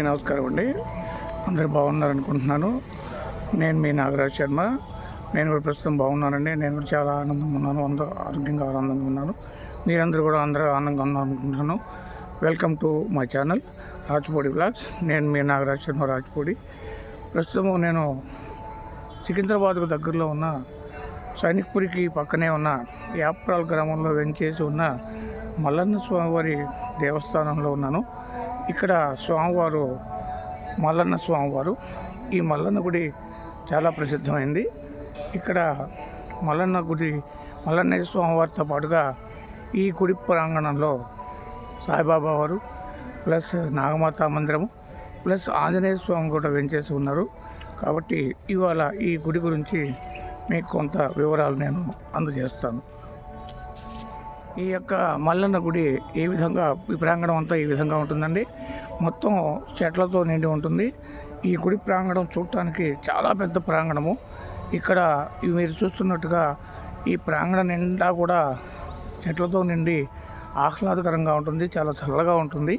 నమస్కారం అండి. అందరు బాగున్నారనుకుంటున్నాను. నేను మీ నాగరాజ్ శర్మ. నేను కూడా ప్రస్తుతం బాగున్నానండి. నేను కూడా చాలా ఆనందంగా ఉన్నాను. అందరూ ఆరోగ్యంగా ఆనందంగా ఉన్నాను. మీరందరూ కూడా అందరూ ఆనందంగా ఉన్నారనుకుంటున్నాను. Welcome to my channel Rajpudi vlogs. నేను మీ నాగరాజ్ శర్మ రాజ్పూడి. ప్రస్తుతం నేను సికింద్రాబాద్కు దగ్గరలో ఉన్న సైనిక్పురికి పక్కనే ఉన్న యాప్రాల్ గ్రామంలో వెంచేసి ఉన్న మల్లన్న స్వామివారి దేవస్థానంలో ఉన్నాను. ఇక్కడ స్వామివారు మల్లన్న స్వామివారు. ఈ మల్లన్న గుడి చాలా ప్రసిద్ధమైంది. ఇక్కడ మల్లన్న స్వామివారితో పాటుగా ఈ గుడి ప్రాంగణంలో సాయిబాబా వారు ప్లస్ నాగమాత మందిరము ప్లస్ ఆంజనేయ స్వామి కూడా వెంచేసి ఉన్నారు. కాబట్టి ఇవాళ ఈ గుడి గురించి మీకు కొంత వివరాలు నేను అందజేస్తాను. ఈ యొక్క మల్లన్న గుడి ఈ విధంగా, ఈ ప్రాంగణం అంతా ఈ విధంగా ఉంటుందండి. మొత్తం చెట్లతో నిండి ఉంటుంది. ఈ గుడి ప్రాంగణం చూడటానికి చాలా పెద్ద ప్రాంగణము. ఇక్కడ మీరు చూస్తున్నట్టుగా ఈ ప్రాంగణం నిండా కూడా చెట్లతో నిండి ఆహ్లాదకరంగా ఉంటుంది. చాలా చల్లగా ఉంటుంది.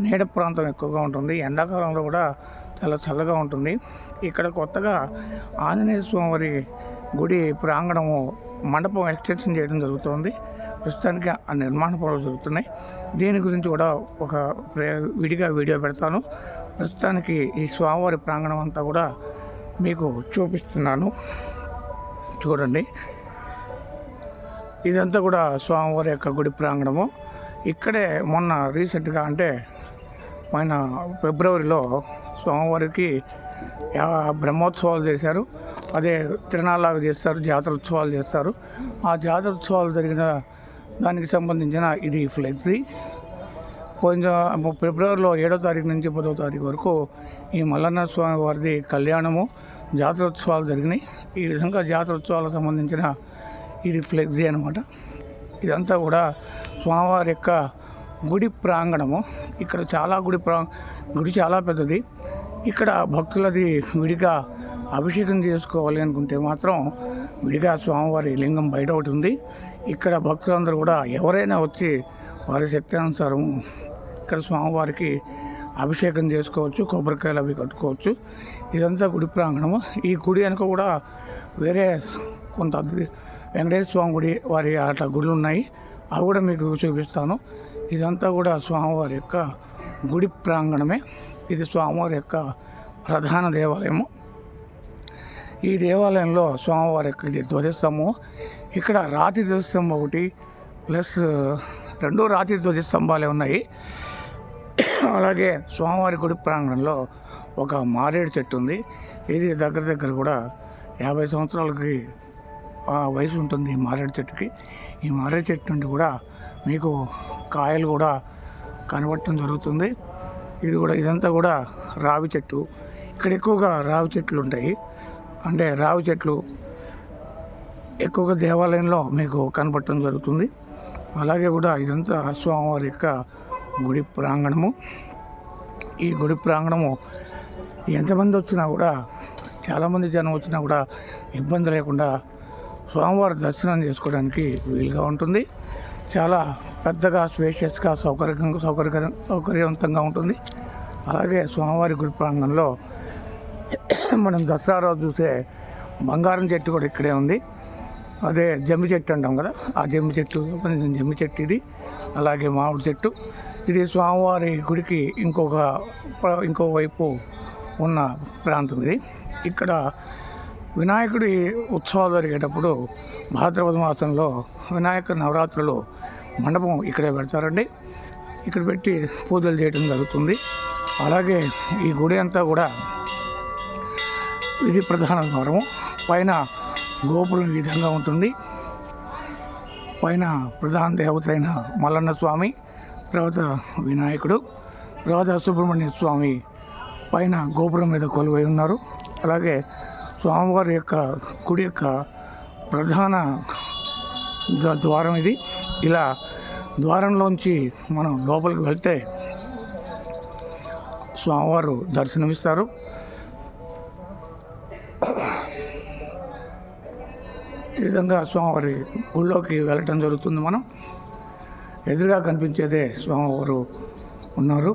నీడ ప్రాంతం ఎక్కువగా ఉంటుంది. ఎండాకాలంలో కూడా చాలా చల్లగా ఉంటుంది. ఇక్కడ కొత్తగా ఆంజనేయ స్వామి గుడి ప్రాంగణము మండపం ఎక్స్టెన్షన్ చేయడం జరుగుతుంది. ప్రస్తుతానికి ఆ నిర్మాణ పనులు జరుగుతున్నాయి. దీని గురించి కూడా ఒక విడిగా వీడియో పెడతాను. ప్రస్తుతానికి ఈ స్వామివారి ప్రాంగణం అంతా కూడా మీకు చూపిస్తున్నాను. చూడండి, ఇదంతా కూడా స్వామివారి యొక్క గుడి ప్రాంగణము. ఇక్కడే మొన్న రీసెంట్గా అంటే పైన ఫిబ్రవరిలో స్వామివారికి బ్రహ్మోత్సవాలు చేశారు. అదే తిరణాలాగా చేస్తారు, జాతరోత్సవాలు చేస్తారు. ఆ జాతరోత్సవాలు జరిగిన దానికి సంబంధించిన ఇది ఫ్లెక్సీ. పోయిన ఫిబ్రవరిలో 7వ తారీఖు నుంచి 10వ తారీఖు వరకు ఈ మల్లన్న స్వామి వారిది కళ్యాణము, జాతరోత్సవాలు జరిగినాయి. ఈ విధంగా జాతరోత్సవాలకు సంబంధించిన ఇది ఫ్లెక్సీ అనమాట. ఇదంతా కూడా స్వామివారి యొక్క గుడి ప్రాంగణము. ఇక్కడ చాలా గుడి చాలా పెద్దది. ఇక్కడ భక్తులది విడిగా అభిషేకం చేసుకోవాలి అనుకుంటే మాత్రం విడిగా స్వామివారి లింగం బయట ఒకటి ఉంది. ఇక్కడ భక్తులందరూ కూడా ఎవరైనా వచ్చి వారి శక్తి అనుసారం ఇక్కడ స్వామివారికి అభిషేకం చేసుకోవచ్చు, కొబ్బరికాయలు అవి కట్టుకోవచ్చు. ఇదంతా గుడి ప్రాంగణము. ఈ గుడి వెనుక కూడా వేరే కొంత వెంకటేశ్వర స్వామి గుడి వారి అట్లా గుడులు ఉన్నాయి. అవి కూడా మీకు చూపిస్తాను. ఇదంతా కూడా స్వామివారి యొక్క గుడి ప్రాంగణమే. ఇది స్వామివారి యొక్క ప్రధాన దేవాలయము. ఈ దేవాలయంలో స్వామివారి యొక్క ఇది ధ్వజస్తంభం. ఇక్కడ రాతి ధ్వజస్తంభం ఒకటి ప్లస్ 2 రాతి ధ్వజస్తంభాలే ఉన్నాయి. అలాగే స్వామివారి గుడి ప్రాంగణంలో ఒక మారేడు చెట్టు ఉంది. ఇది దగ్గర కూడా 50 సంవత్సరాలకి వయసు ఉంటుంది ఈ మారేడు చెట్టుకి. ఈ మారేడు చెట్టు నుండి కూడా మీకు కాయలు కూడా కనబడటం జరుగుతుంది. ఇదంతా కూడా రావి చెట్టు. ఇక్కడ ఎక్కువగా రావి చెట్లు ఉంటాయి. అంటే రావి చెట్లు ఎక్కువగా దేవాలయంలో మీకు కనపడటం జరుగుతుంది. అలాగే కూడా ఇదంతా స్వామివారి యొక్క గుడి ప్రాంగణము. ఈ గుడి ప్రాంగణము ఎంతమంది వచ్చినా కూడా, చాలామంది జనం వచ్చినా కూడా ఇబ్బంది లేకుండా స్వామివారి దర్శనం చేసుకోవడానికి వీలుగా ఉంటుంది. చాలా పెద్దగా స్పేషియస్గా సౌకర్యవంతంగా ఉంటుంది. అలాగే స్వామివారి గుడి ప్రాంగణంలో మనం దసరా రోజు చూసే బంగారం చెట్టు కూడా ఇక్కడే ఉంది. అదే జమ్మి చెట్టు అంటాం కదా, ఆ జమ్మి చెట్టు ఇది. అలాగే మామిడి చెట్టు. ఇది స్వామివారి గుడికి ఇంకో వైపు ఉన్న ప్రాంతం ఇది. ఇక్కడ వినాయకుడి ఉత్సవాలు జరిగేటప్పుడు భాద్రపద మాసంలో వినాయక నవరాత్రులు మండపం ఇక్కడే పెడతారండి. ఇక్కడ పెట్టి పూజలు చేయడం జరుగుతుంది. అలాగే ఈ గుడి అంతా కూడా ఇది ప్రధాన ద్వారము. పైన గోపురం ఈ విధంగా ఉంటుంది. పైన ప్రధాన దేవత అయిన మల్లన్న స్వామి, తర్వాత వినాయకుడు, తర్వాత సుబ్రహ్మణ్య స్వామి పైన గోపురం మీద కొలువై ఉన్నారు. అలాగే స్వామివారి యొక్క గుడి యొక్క ప్రధాన ద్వారం ఇది. ఇలా ద్వారంలోంచి మనం లోపలికి వెళ్తే స్వామివారు దర్శనమిస్తారు. ఈ విధంగా స్వామివారి గుళ్ళోకి వెళ్ళటం జరుగుతుంది. మనం ఎదురుగా కనిపించేదే స్వామివారు ఉన్నారు.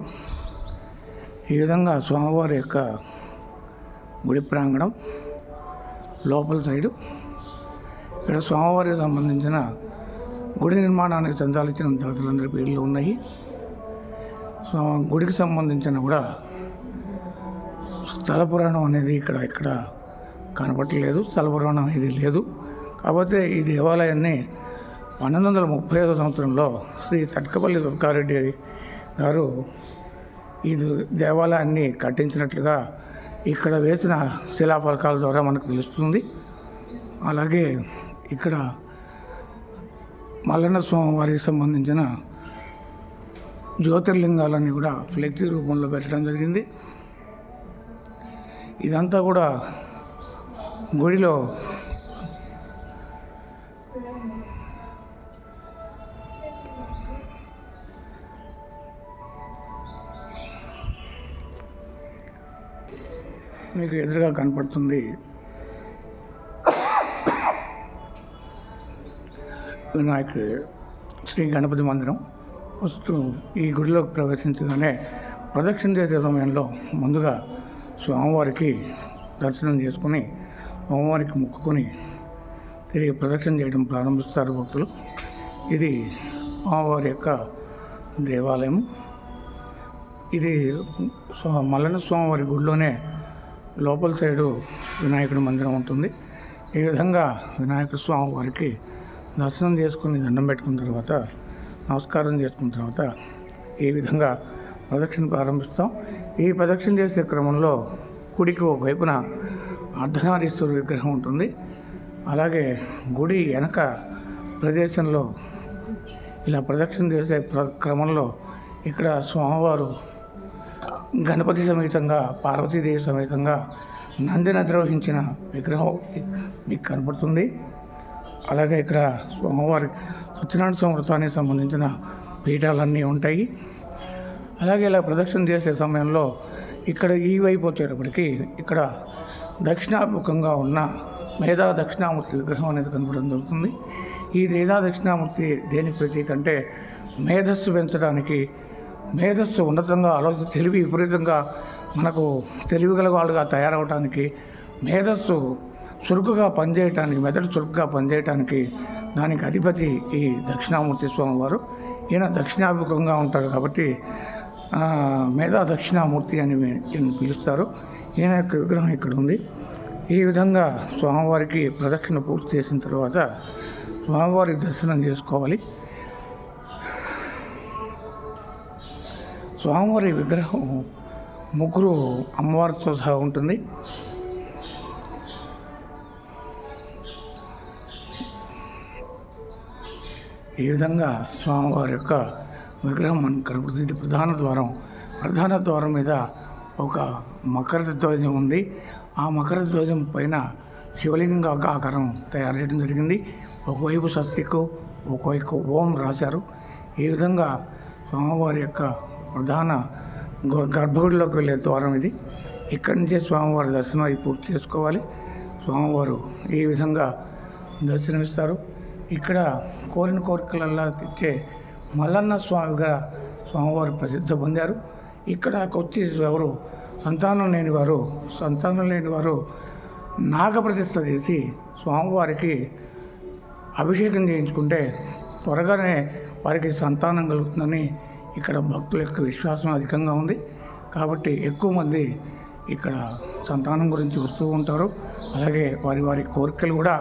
ఈ విధంగా స్వామివారి యొక్క గుడి ప్రాంగణం లోపల సైడు. ఇక్కడ స్వామివారికి సంబంధించిన గుడి నిర్మాణానికి చందాలు ఇచ్చిన దాతలందరి పేర్లు ఉన్నాయి. గుడికి సంబంధించిన కూడా స్థల పురాణం అనేది ఇక్కడ కనపడలేదు. స్థల పురాణం అనేది లేదు. కాకపోతే ఈ దేవాలయాన్ని 1935 సంవత్సరంలో శ్రీ తట్కపల్లి దుర్గారెడ్డి గారు ఈ దేవాలయాన్ని కట్టించినట్లుగా ఇక్కడ వేసిన శిలాఫలకాల ద్వారా మనకు తెలుస్తుంది. అలాగే ఇక్కడ మల్లన్న స్వామివారికి సంబంధించిన జ్యోతిర్లింగాలన్నీ కూడా ఫ్లెక్సీ రూపంలో పెట్టడం జరిగింది. ఇదంతా కూడా గుడిలో మీకు ఎదురుగా కనపడుతుంది వినాయక శ్రీ గణపతి మందిరం. వస్తూ ఈ గుడిలోకి ప్రవేశించగానే ప్రదక్షిణ చేసే సమయంలో ముందుగా స్వామివారికి దర్శనం చేసుకుని స్వామివారికి మొక్కుకొని తిరిగి ప్రదక్షిణ చేయడం ప్రారంభిస్తారు భక్తులు. ఇది స్వామివారి యొక్క దేవాలయం. ఇది మల్లన్న స్వామివారి గుడిలోనే లోపల సైడు వినాయకుడి మందిరం ఉంటుంది. ఈ విధంగా వినాయక స్వామి వారికి దర్శనం చేసుకుని దండం పెట్టుకున్న తర్వాత నమస్కారం చేసుకున్న తర్వాత ఈ విధంగా ప్రదక్షిణ ప్రారంభిస్తాం. ఈ ప్రదక్షిణ చేసే క్రమంలో గుడికి ఒకవైపున అర్ధనారీశ్వర విగ్రహం ఉంటుంది. అలాగే గుడి వెనక ప్రదేశంలో ఇలా ప్రదక్షిణ చేసే క్రమంలో ఇక్కడ స్వామివారు గణపతి సమేతంగా పార్వతీదేవి సమేతంగా నందిని అధిరోహించిన విగ్రహం మీకు కనపడుతుంది. అలాగే ఇక్కడ స్వామివారి సత్యనారాయణ స్వామి వ్రతానికి సంబంధించిన పీఠాలన్నీ ఉంటాయి. అలాగే ఇలా ప్రదక్షిణ చేసే సమయంలో ఇక్కడ ఈ వైపు వచ్చేటప్పటికి ఇక్కడ దక్షిణాభిముఖంగా ఉన్న మేధా దక్షిణామూర్తి విగ్రహం అనేది కనపడడం జరుగుతుంది. ఈ మేధా దక్షిణామూర్తి దేనికి ప్రతీక అంటే మేధస్సు పెంచడానికి, మేధస్సు ఉన్నతంగా తెలివి విపరీతంగా మనకు తెలివిగల వాళ్ళుగా తయారవడానికి, మేధస్సు చురుకుగా పనిచేయటానికి, మెదడు చురుకుగా పనిచేయటానికి దానికి అధిపతి ఈ దక్షిణామూర్తి స్వామి వారు. ఈయన దక్షిణాభిముఖంగా ఉంటారు కాబట్టి మేధా దక్షిణామూర్తి అని పిలుస్తారు. ఈయన యొక్క విగ్రహం ఇక్కడ ఉంది. ఈ విధంగా స్వామివారికి ప్రదక్షిణ పూర్తి చేసిన తర్వాత స్వామివారి దర్శనం చేసుకోవాలి. స్వామివారి విగ్రహం ముగ్గురు అమ్మవారితో సహా ఉంటుంది. ఈ విధంగా స్వామివారి యొక్క విగ్రహం మనకు కనపడుతుంది. ప్రధాన ద్వారం మీద ఒక మకర ధ్వజం ఉంది. ఆ మకర ధ్వజం పైన శివలింగ ఆకారం తయారు చేయడం జరిగింది. ఒకవైపు స్వస్తికు, ఒకవైపు ఓం రాశారు. ఈ విధంగా స్వామివారి యొక్క ప్రధాన గర్భగుడిలోకి వెళ్ళే ద్వారం ఇది. ఇక్కడి నుంచే స్వామివారి దర్శనం అయి పూర్తి చేసుకోవాలి. స్వామివారు ఈ విధంగా దర్శనమిస్తారు. ఇక్కడ కోరిన కోరికలల్లా తెచ్చే మల్లన్న స్వామిగా స్వామివారు ప్రసిద్ధి పొందారు. ఇక్కడ వచ్చి ఎవరు సంతానం లేని వారు నాగప్రతిష్ఠ చేసి స్వామివారికి అభిషేకం చేయించుకుంటే త్వరగానే వారికి సంతానం కలుగుతుందని ఇక్కడ భక్తుల యొక్క విశ్వాసం అధికంగా ఉంది. కాబట్టి ఎక్కువ మంది ఇక్కడ సంతానం గురించి వస్తూ ఉంటారు. అలాగే వారి కోరికలు కూడా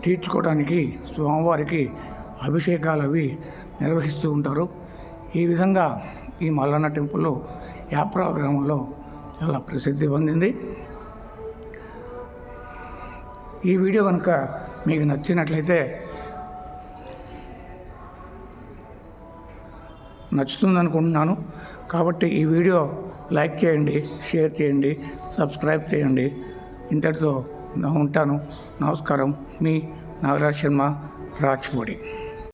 తీర్చుకోవడానికి స్వామివారికి అభిషేకాలు అవి నిర్వహిస్తూ ఉంటారు. ఈ విధంగా ఈ మల్లన్న టెంపుల్ యాప్రా గ్రామంలో చాలా ప్రసిద్ధి పొందింది. ఈ వీడియో కనుక మీకు నచ్చినట్లయితే నచ్చుతుంది అనుకుంటున్నాను. కాబట్టి ఈ వీడియో లైక్ చేయండి, షేర్ చేయండి, సబ్స్క్రైబ్ చేయండి. ఇంతటితో ఉంటాను. నమస్కారం. మీ నాగరాజ్ శర్మ, రాజ్పూడి.